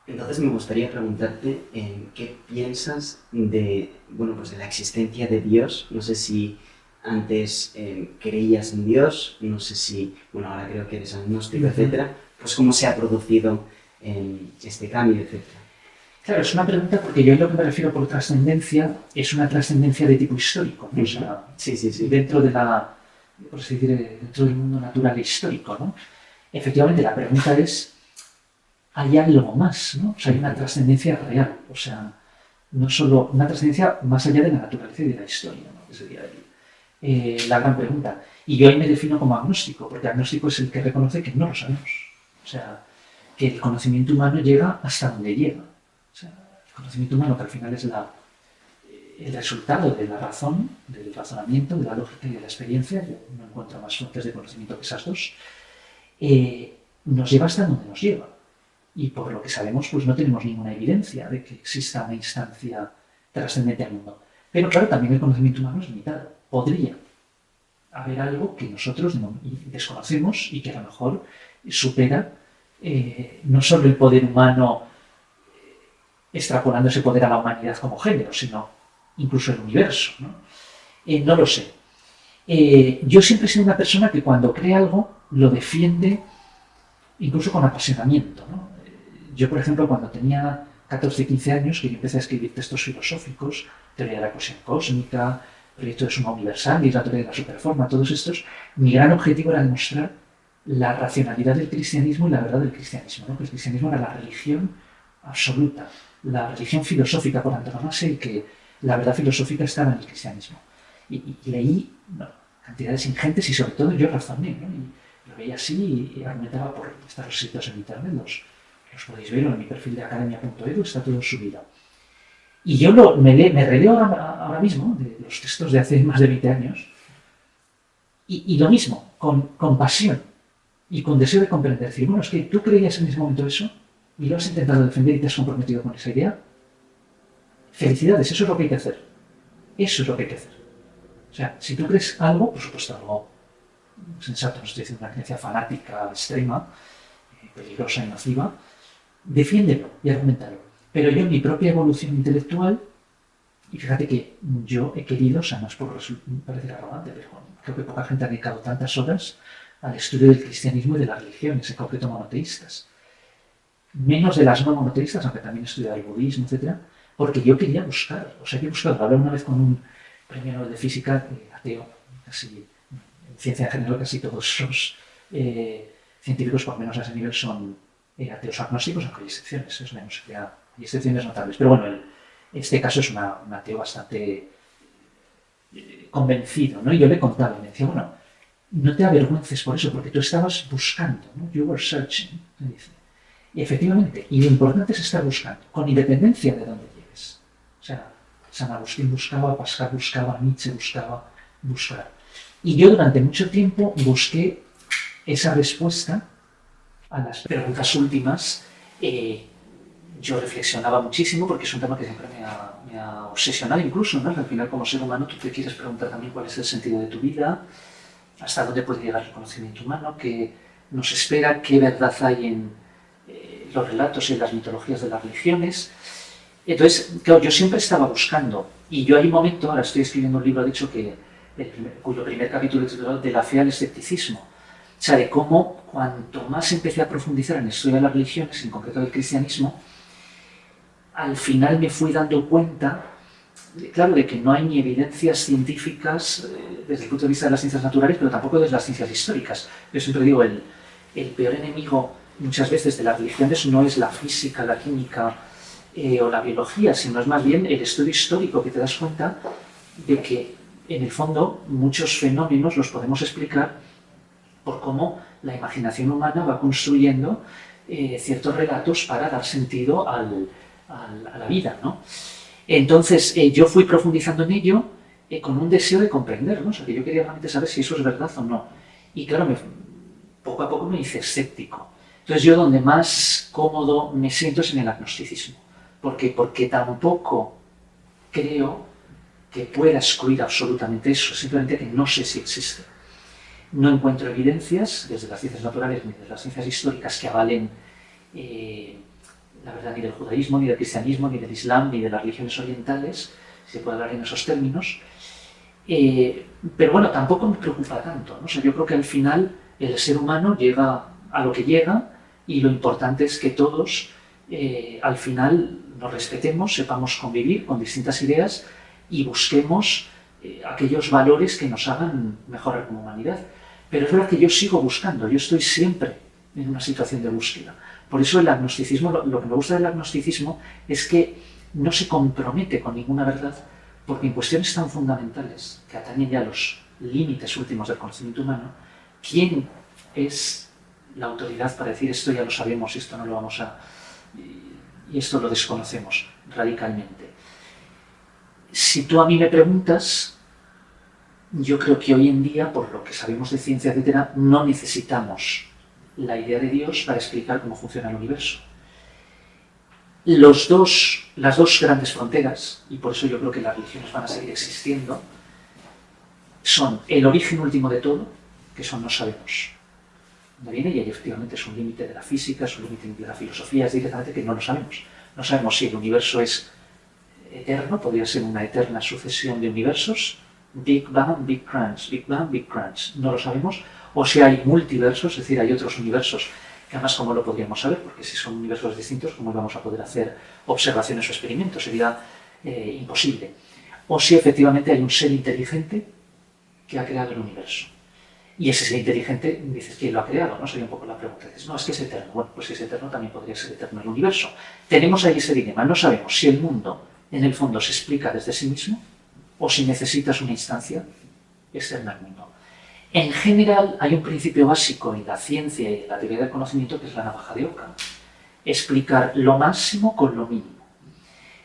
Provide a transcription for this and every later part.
Entonces me gustaría preguntarte qué piensas de, bueno, pues de la existencia de Dios. No sé si antes creías en Dios, no sé si, bueno, ahora creo que eres agnóstico, etcétera. Pues cómo se ha producido este cambio, etcétera. Claro, es una pregunta porque yo en lo que me refiero por trascendencia es una trascendencia de tipo histórico, ¿no? O sea, Sí. dentro de por así decir, dentro del mundo natural e histórico, ¿no? Efectivamente, la pregunta es, ¿hay algo más, ¿no? O sea, hay una trascendencia real, o sea, no solo una trascendencia más allá de la naturaleza y de la historia, ¿no? Que sería la gran pregunta. Y yo ahí me defino como agnóstico, porque agnóstico es el que reconoce que no lo sabemos. O sea, que el conocimiento humano llega hasta donde llega. O sea, el conocimiento humano, que al final es el resultado de la razón, del razonamiento, de la lógica y de la experiencia, yo no encuentro más fuentes de conocimiento que esas dos, nos lleva hasta donde nos lleva. Y por lo que sabemos, pues no tenemos ninguna evidencia de que exista una instancia trascendente al mundo. Pero claro, también el conocimiento humano es limitado. Podría haber algo que nosotros desconocemos y que a lo mejor supera no solo el poder humano extrapolando ese poder a la humanidad como género, sino incluso el universo. No lo sé. Yo siempre he sido una persona que cuando cree algo lo defiende incluso con apasionamiento, ¿no? Yo, por ejemplo, cuando tenía 14, 15 años, que yo empecé a escribir textos filosóficos, teoría de la ecuación cósmica, proyecto de suma universal y la teoría de la superforma, todos estos, mi gran objetivo era demostrar la racionalidad del cristianismo y la verdad del cristianismo, ¿no? Que el cristianismo era la religión absoluta, la religión filosófica por antonomasia y que la verdad filosófica estaba en el cristianismo. Y leí cantidades ingentes y sobre todo yo razoné, ¿no? Y lo veía así y argumentaba por estar escritos en internet, los podéis ver en mi perfil de academia.edu, está todo subido. Y yo me releo ahora mismo de los textos de hace más de 20 años y lo mismo, con pasión y con deseo de comprender. Decir, bueno, es que tú creías en ese momento eso y lo has intentado defender y te has comprometido con esa idea. Felicidades, eso es lo que hay que hacer. Eso es lo que hay que hacer. O sea, si tú crees algo, por supuesto algo sensato, no estoy diciendo una creencia fanática, extrema, peligrosa y nociva, defiéndelo y argumentalo. Pero yo en mi propia evolución intelectual, y fíjate que yo he querido, o sea, no es por parecer arrogante, pero creo que poca gente ha dedicado tantas horas al estudio del cristianismo y de las religiones, en concreto monoteístas. Menos de las no monoteístas, aunque también he estudiado el budismo, etc., porque yo quería buscar, o sea, yo he buscado, hablé una vez con un premio Nobel de Física, ateo, casi, en ciencia en general casi todos los científicos, por menos a ese nivel, son ateos agnósticos, aunque hay excepciones, hay excepciones notables. Pero bueno, este caso es un ateo bastante convencido, ¿no? Y yo le contaba y me decía, bueno, no te avergüences por eso, porque tú estabas buscando, ¿no? You were searching, me dice. Y efectivamente, y lo importante es estar buscando, con independencia de dónde llegues. O sea, San Agustín buscaba, Pascal buscaba, Nietzsche buscaba, buscar. Y yo durante mucho tiempo busqué esa respuesta a las preguntas últimas. Yo reflexionaba muchísimo porque es un tema que siempre me ha obsesionado incluso, ¿no? Al final, como ser humano, tú te quieres preguntar también cuál es el sentido de tu vida, hasta dónde puede llegar el conocimiento humano, qué nos espera, qué verdad hay en los relatos y en las mitologías de las religiones. Entonces, claro, yo siempre estaba buscando, y yo hay un momento, ahora estoy escribiendo un libro, de hecho, cuyo primer capítulo es titulado De la fe al escepticismo. O sea, de cómo cuanto más empecé a profundizar en el estudio de las religiones, en concreto del cristianismo, al final me fui dando cuenta, claro, de que no hay ni evidencias científicas desde el punto de vista de las ciencias naturales, pero tampoco desde las ciencias históricas. Yo siempre digo, el peor enemigo muchas veces de las religiones no es la física, la química o la biología, sino es más bien el estudio histórico, que te das cuenta de que en el fondo muchos fenómenos los podemos explicar por cómo la imaginación humana va construyendo ciertos relatos para dar sentido a la vida, ¿no? Entonces yo fui profundizando en ello con un deseo de comprender, ¿no? O sea, que yo quería realmente saber si eso es verdad o no. Y claro, poco a poco me hice escéptico. Entonces yo donde más cómodo me siento es en el agnosticismo. ¿Por qué? Porque tampoco creo que pueda excluir absolutamente eso, simplemente que no sé si existe. No encuentro evidencias, desde las ciencias naturales ni desde las ciencias históricas, que avalen la verdad, ni del judaísmo, ni del cristianismo, ni del islam, ni de las religiones orientales, si se puede hablar en esos términos. Pero bueno, tampoco me preocupa tanto, ¿no? O sea, yo creo que al final el ser humano llega a lo que llega y lo importante es que todos al final nos respetemos, sepamos convivir con distintas ideas y busquemos aquellos valores que nos hagan mejorar como humanidad. Pero es verdad que yo sigo buscando, yo estoy siempre en una situación de búsqueda. Por eso el agnosticismo, lo que me gusta del agnosticismo es que no se compromete con ninguna verdad, porque en cuestiones tan fundamentales que atañen ya a los límites últimos del conocimiento humano, ¿quién es la autoridad para decir esto ya lo sabemos y esto no lo vamos a... y esto lo desconocemos radicalmente? Si tú a mí me preguntas, yo creo que hoy en día, por lo que sabemos de ciencia, etcétera, no necesitamos la idea de Dios para explicar cómo funciona el universo. Las dos grandes fronteras, y por eso yo creo que las religiones van a seguir existiendo, son el origen último de todo, que eso no sabemos dónde viene, y efectivamente es un límite de la física, es un límite de la filosofía, es directamente que no lo sabemos. No sabemos si el universo es eterno, podría ser una eterna sucesión de universos, Big Bang, Big Crunch, Big Bang, Big Crunch, no lo sabemos, o si hay multiversos, es decir, hay otros universos que además cómo lo podríamos saber, porque si son universos distintos, ¿cómo vamos a poder hacer observaciones o experimentos? Sería imposible. O si efectivamente hay un ser inteligente que ha creado el universo. Y ese ser inteligente, dices, ¿quién lo ha creado? ¿No? Sería un poco la pregunta. Dices, no, es que es eterno. Bueno, pues si es eterno, también podría ser eterno el universo. Tenemos ahí ese dilema. No sabemos si el mundo, en el fondo, se explica desde sí mismo, o si necesitas una instancia externa al mundo. En general, hay un principio básico en la ciencia y en la teoría del conocimiento que es la navaja de Ockham. Explicar lo máximo con lo mínimo.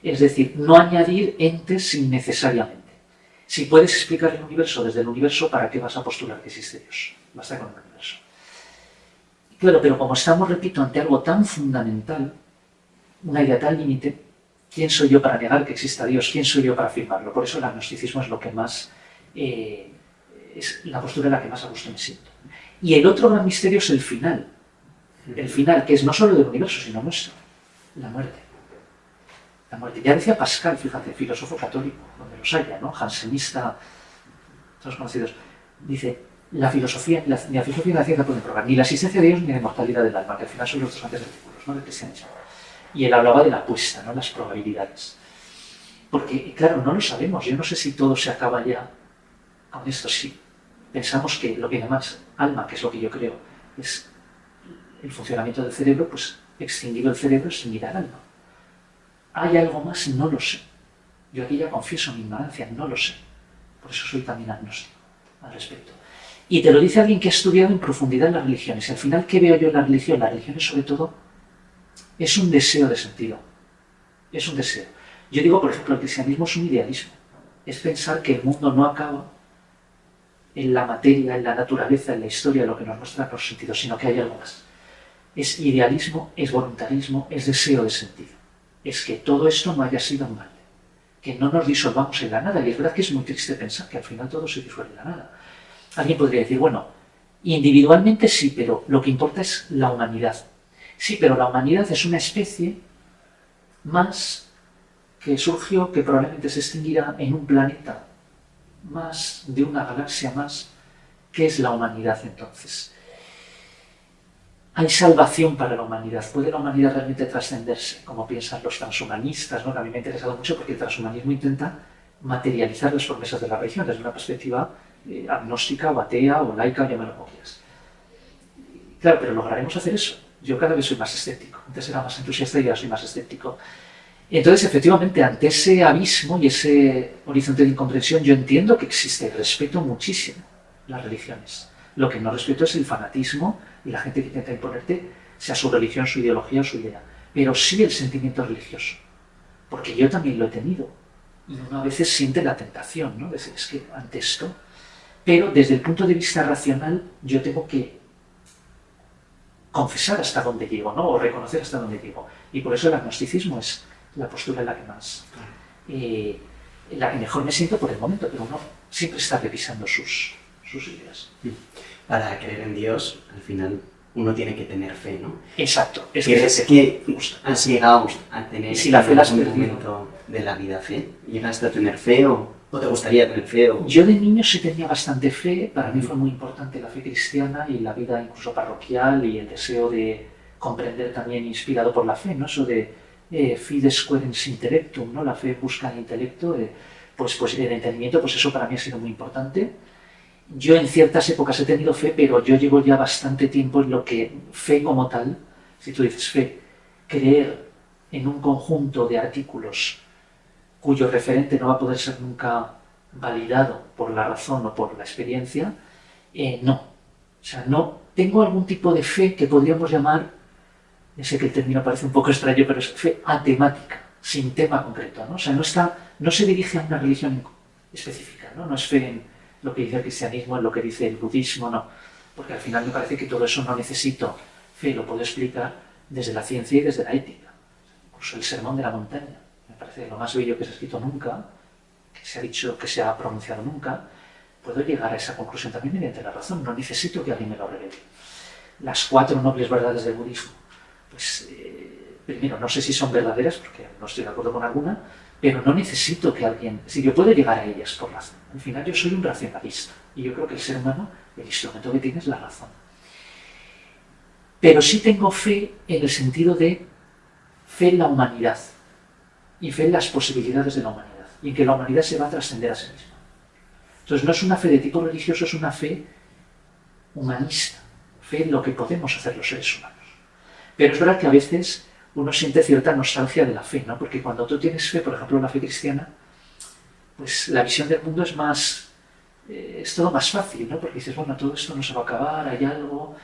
Es decir, no añadir entes innecesariamente. Si puedes explicar el universo desde el universo, ¿para qué vas a postular que existe Dios? Basta con el universo. Claro, pero como estamos, repito, ante algo tan fundamental, una idea tan límite, ¿quién soy yo para negar que exista Dios? ¿Quién soy yo para afirmarlo? Por eso el agnosticismo es lo que más... es la postura en la que más a gusto me siento. Y el otro gran misterio es el final. El final, que es no solo del universo, sino nuestro. La muerte. La muerte. Ya decía Pascal, fíjate, filósofo católico, donde los haya, ¿no? Jansenista, todos conocidos. Dice, la filosofía, ni la filosofía ni la ciencia pueden probar ni la existencia de Dios ni la inmortalidad del alma, que al final son los dos grandes artículos, ¿no?, del cristianismo. Y él hablaba de la apuesta, ¿no?, las probabilidades. Porque, claro, no lo sabemos. Yo no sé si todo se acaba ya con esto. Sí. Pensamos que lo que llamas alma, que es lo que yo creo, es el funcionamiento del cerebro, pues extinguido el cerebro, extinguir el alma. ¿Hay algo más? No lo sé. Yo aquí ya confieso mi ignorancia, no lo sé. Por eso soy también agnóstico al respecto. Y te lo dice alguien que ha estudiado en profundidad las religiones. Y al final, ¿qué veo yo en la religión? La religión es sobre todo, es un deseo de sentido. Es un deseo. Yo digo, por ejemplo, el cristianismo es un idealismo. Es pensar que el mundo no acaba en la materia, en la naturaleza, en la historia, en lo que nos muestra los sentidos, sino que hay algo más. Es idealismo, es voluntarismo, es deseo de sentido. Es que todo esto no haya sido en balde, que no nos disolvamos en la nada. Y es verdad que es muy triste pensar que al final todo se disuelve en la nada. Alguien podría decir, bueno, individualmente sí, pero lo que importa es la humanidad. Sí, pero la humanidad es una especie más que surgió, que probablemente se extinguirá en un planeta más, de una galaxia más. ¿Qué es la humanidad entonces? ¿Hay salvación para la humanidad? ¿Puede la humanidad realmente trascenderse? Como piensan los transhumanistas, ¿no? Que a mí me ha interesado mucho porque el transhumanismo intenta materializar las promesas de la religión desde una perspectiva agnóstica o atea o laica, o llámalo como quieras. Claro, pero ¿lograremos hacer eso? Yo cada vez soy más escéptico. Antes era más entusiasta y ahora soy más escéptico. Entonces, efectivamente, ante ese abismo y ese horizonte de incomprensión, yo entiendo que existe, respeto muchísimo las religiones. Lo que no respeto es el fanatismo y la gente que intenta imponerte, sea su religión, su ideología o su idea. Pero sí el sentimiento religioso. Porque yo también lo he tenido. Y uno a veces siente la tentación, ¿no? De decir, es que ante esto... Pero desde el punto de vista racional, yo tengo que confesar hasta dónde llego, ¿no? O reconocer hasta dónde llego. Y por eso el agnosticismo es la postura en la que más... en la que mejor me siento por el momento, pero uno siempre está revisando sus ideas. Para creer en Dios, al final, uno tiene que tener fe, ¿no? Exacto. ¿Crees que has llegado a tener si la fe la has en algún perdido momento de la vida fe? ¿Llegaste a tener fe o te gustaría tener fe? Yo de niño sí tenía bastante fe. Para mí fue muy importante la fe cristiana y la vida incluso parroquial y el deseo de comprender también inspirado por la fe, ¿no? Eso de fides querens intellectum, ¿no? La fe busca el intelecto, pues el entendimiento, pues eso para mí ha sido muy importante. Yo en ciertas épocas he tenido fe, pero yo llevo ya bastante tiempo en lo que fe como tal, si tú dices fe, creer en un conjunto de artículos cuyo referente no va a poder ser nunca validado por la razón o por la experiencia, no. O sea, no tengo algún tipo de fe que podríamos llamar, ya sé que el término parece un poco extraño, pero es fe atemática, sin tema concreto, ¿no? O sea, no se dirige a una religión específica, ¿no? No es fe en lo que dice el cristianismo, en lo que dice el budismo, no. Porque al final me parece que todo eso no necesito fe, lo puedo explicar desde la ciencia y desde la ética. Incluso el sermón de la montaña, me parece lo más bello que se ha escrito nunca, que se ha dicho, que se ha pronunciado nunca. Puedo llegar a esa conclusión también mediante la razón, no necesito que alguien me lo revele. Las 4 nobles verdades del budismo, pues primero, no sé si son verdaderas, porque no estoy de acuerdo con alguna, pero no necesito que alguien, si yo puedo llegar a ellas por razón. Al final yo soy un racionalista y yo creo que el ser humano, el instrumento que tiene es la razón. Pero sí tengo fe en el sentido de fe en la humanidad y fe en las posibilidades de la humanidad y en que la humanidad se va a trascender a sí misma. Entonces no es una fe de tipo religioso, es una fe humanista, fe en lo que podemos hacer los seres humanos. Pero es verdad que a veces uno siente cierta nostalgia de la fe, ¿no? Porque cuando tú tienes fe, por ejemplo, la fe cristiana, pues la visión del mundo es más, es todo más fácil, ¿no? Porque dices, bueno, todo esto no se va a acabar, hay algo,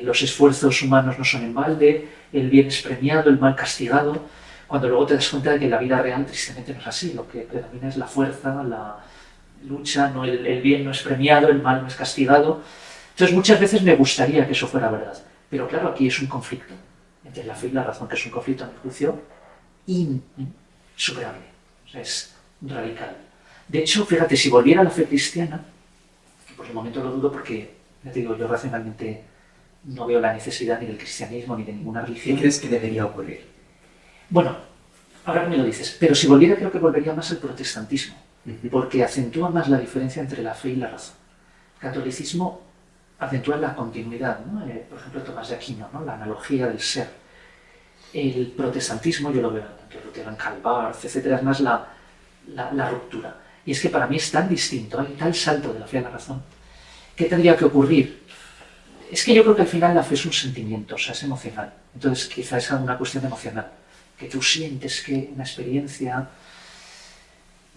los esfuerzos humanos no son en balde, el bien es premiado, el mal castigado, cuando luego te das cuenta de que la vida real tristemente no es así, lo que predomina es la fuerza, la lucha, ¿no? El bien no es premiado, el mal no es castigado. Entonces muchas veces me gustaría que eso fuera verdad, pero claro, aquí es un conflicto entre la fe y la razón, que es un conflicto, a mi juicio, insuperable, o sea, es radical. De hecho, fíjate, si volviera a la fe cristiana, que por el momento lo dudo porque, ya te digo, yo racionalmente no veo la necesidad ni del cristianismo ni de ninguna religión. ¿Qué crees que debería ocurrir? Bueno, ahora que me lo dices, pero si volviera creo que volvería más al protestantismo, porque acentúa más la diferencia entre la fe y la razón. El catolicismo acentúa la continuidad, ¿no? Por ejemplo, Tomás de Aquino, ¿no? La analogía del ser. El protestantismo, yo lo veo tanto Lutero en Karl Barth, etcétera, es más la ruptura. Y es que para mí es tan distinto, hay tal salto de la fe a la razón. ¿Qué tendría que ocurrir? Es que yo creo que al final la fe es un sentimiento, o sea, es emocional. Entonces, quizá es una cuestión emocional. Que tú sientes que una experiencia...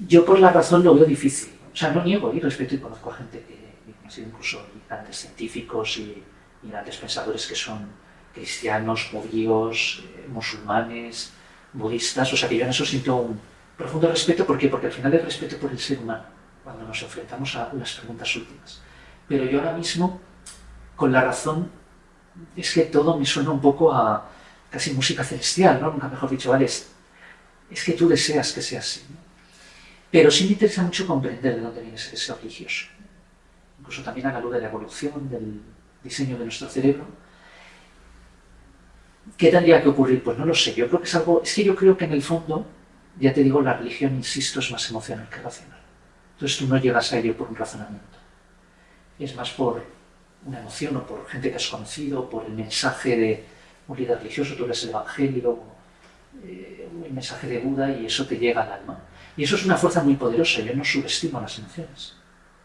Yo por la razón lo veo difícil. O sea, no niego y respeto y conozco a gente que han sido incluso grandes científicos y grandes pensadores que son cristianos, judíos, musulmanes, budistas. O sea, que yo en eso siento un profundo respeto. ¿Por qué? Porque al final es respeto por el ser humano, cuando nos enfrentamos a las preguntas últimas. Pero yo ahora mismo, con la razón, es que todo me suena un poco a casi música celestial, ¿no? Nunca mejor dicho, vale, es que tú deseas que sea así, ¿no? Pero sí me interesa mucho comprender de dónde viene ese deseo religioso. Incluso también a la luz de la evolución, del diseño de nuestro cerebro. ¿Qué tendría que ocurrir? Pues no lo sé, yo creo que es algo... Es que yo creo que en el fondo, ya te digo, la religión, insisto, es más emocional que racional. Entonces tú no llegas a ello por un razonamiento. Es más por una emoción o por gente que has conocido, por el mensaje de un líder religioso, tú lees el Evangelio, el mensaje de Buda y eso te llega al alma. Y eso es una fuerza muy poderosa, yo no subestimo las emociones.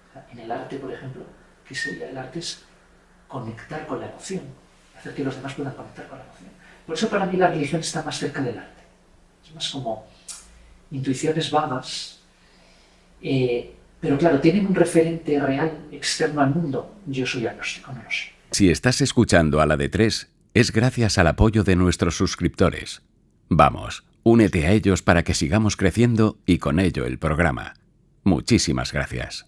O sea, en el arte, por ejemplo, ¿qué sería? El arte es conectar con la emoción, hacer que los demás puedan conectar con la emoción. Por eso para mí la religión está más cerca del arte. Es más como intuiciones vagas, pero claro, ¿tienen un referente real externo al mundo? Yo soy agnóstico, no lo sé. Si estás escuchando a la de tres, es gracias al apoyo de nuestros suscriptores. Vamos, únete a ellos para que sigamos creciendo y con ello el programa. Muchísimas gracias.